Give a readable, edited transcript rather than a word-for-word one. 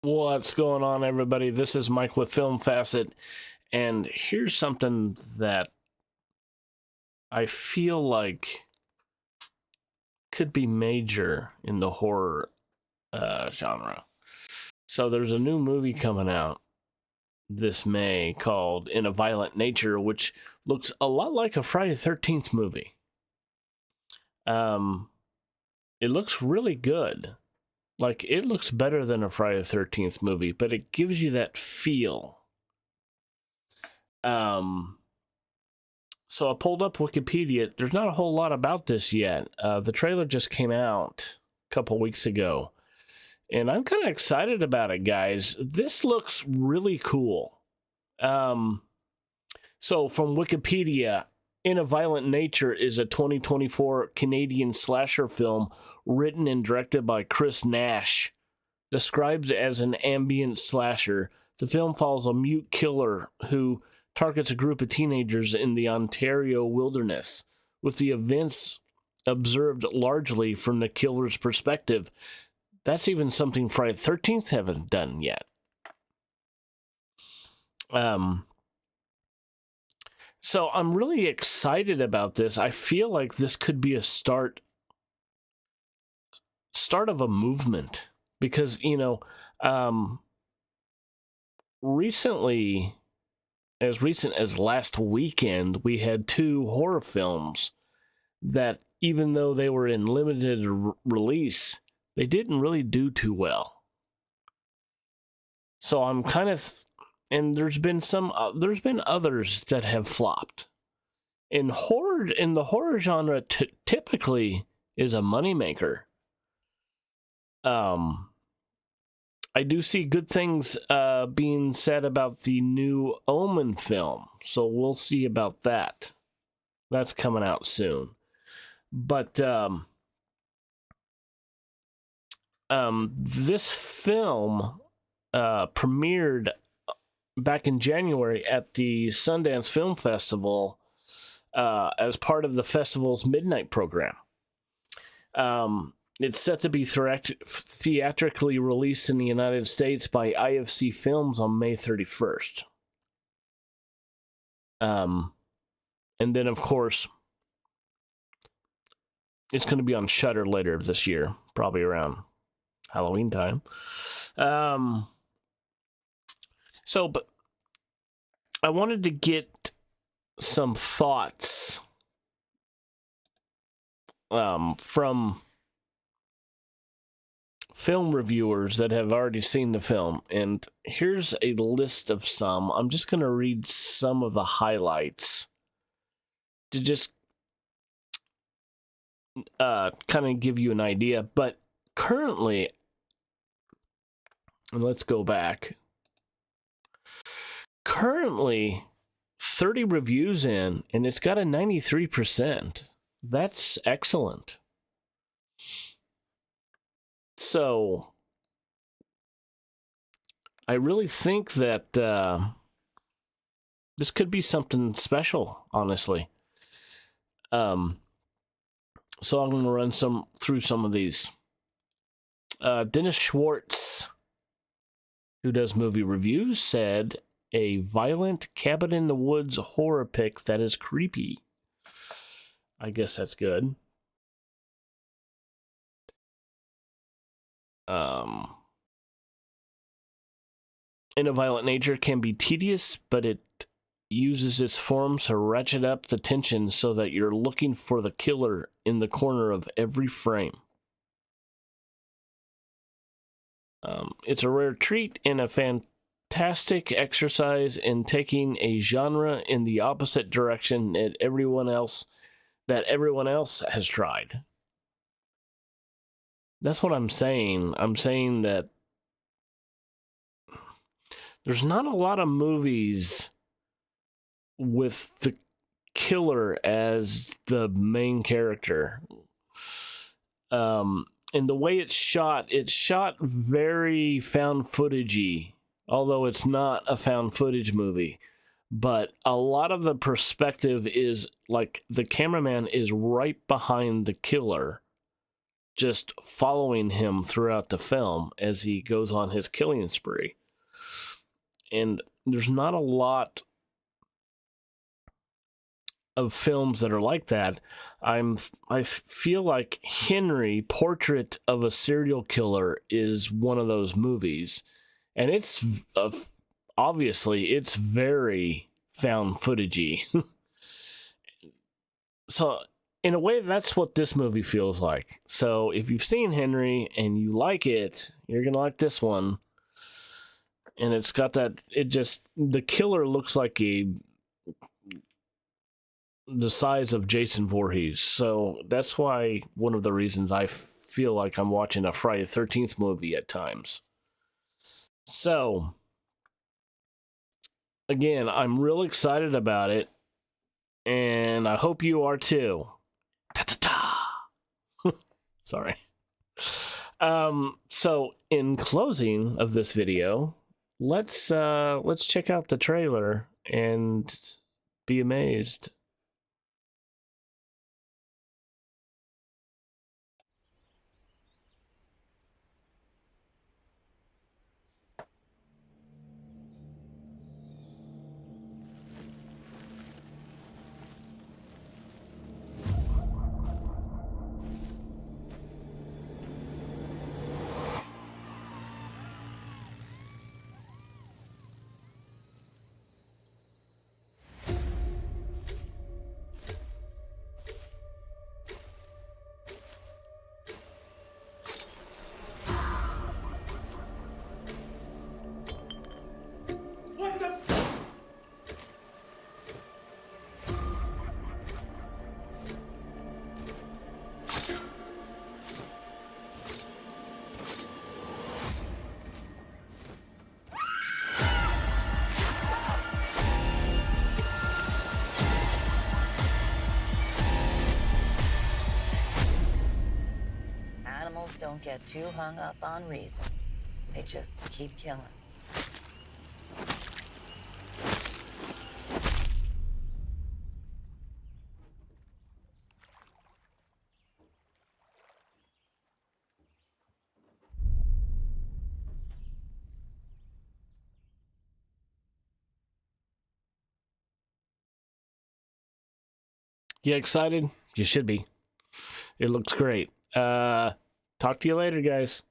What's going on, everybody? This is Mike with Film Facet, and here's something that I feel like could be major in the horror genre. So there's a new movie coming out this May called In a Violent Nature, which looks a lot like a Friday the 13th movie. It looks really good. Like, it looks better than a Friday the 13th movie, but it gives you that feel. So I pulled up Wikipedia. There's not a whole lot about this yet. The trailer just came out a couple weeks ago, and I'm kind of excited about it, guys. This looks really cool. So from Wikipedia, In a Violent Nature is a 2024 Canadian slasher film written and directed by Chris Nash. Described as an ambient slasher, the film follows a mute killer who targets a group of teenagers in the Ontario wilderness, with the events observed largely from the killer's perspective. That's even something Friday the 13th haven't done yet. So I'm really excited about this. I feel like this could be a start of a movement, because, recently, as recent as last weekend, we had two horror films that, even though they were in limited release, they didn't really do too well. So I'm kind of, and there's been others that have flopped. In the horror genre, typically is a moneymaker. I do see good things being said about the new Omen film, so we'll see about that. That's coming out soon. But this film premiered back in January at the Sundance Film Festival as part of the festival's midnight program. It's set to be theatrically released in the United States by IFC Films on May 31st. And then, of course, it's going to be on Shudder later this year, probably around Halloween time. But I wanted to get some thoughts from film reviewers that have already seen the film, and here's a list of some. I'm just going to read some of the highlights to just kind of give you an idea. But currently, let's go back. Currently, 30 reviews in, and it's got a 93%. That's excellent. So, I really think that this could be something special, honestly. So I'm going to run through some of these. Dennis Schwartz, who does movie reviews, said, a violent cabin in the woods horror pic that is creepy. I guess that's good. In a Violent Nature can be tedious, but it uses its forms to ratchet up the tension so that you're looking for the killer in the corner of every frame. It's a rare treat and a fantastic exercise in taking a genre in the opposite direction that everyone else has tried. That's what I'm saying. I'm saying that there's not a lot of movies with the killer as the main character. And the way it's shot very found footagey, although it's not a found footage movie. But a lot of the perspective is like the cameraman is right behind the killer, just following him throughout the film as he goes on his killing spree. And there's not a lot of films that are like that. I feel like Henry, Portrait of a Serial Killer, is one of those movies, and it's obviously it's very found footagey. So in a way, that's what this movie feels like. So if you've seen Henry and you like it, you're gonna like this one. And it's got that, the killer looks like the size of Jason Voorhees. So that's why one of the reasons I feel like I'm watching a Friday the 13th movie at times. So again, I'm real excited about it, and I hope you are too. Ta-ta-ta. Sorry. So in closing of this video, let's check out the trailer and be amazed. Animals don't get too hung up on reason. They just keep killing. You excited? You should be. It looks great. Talk to you later, guys.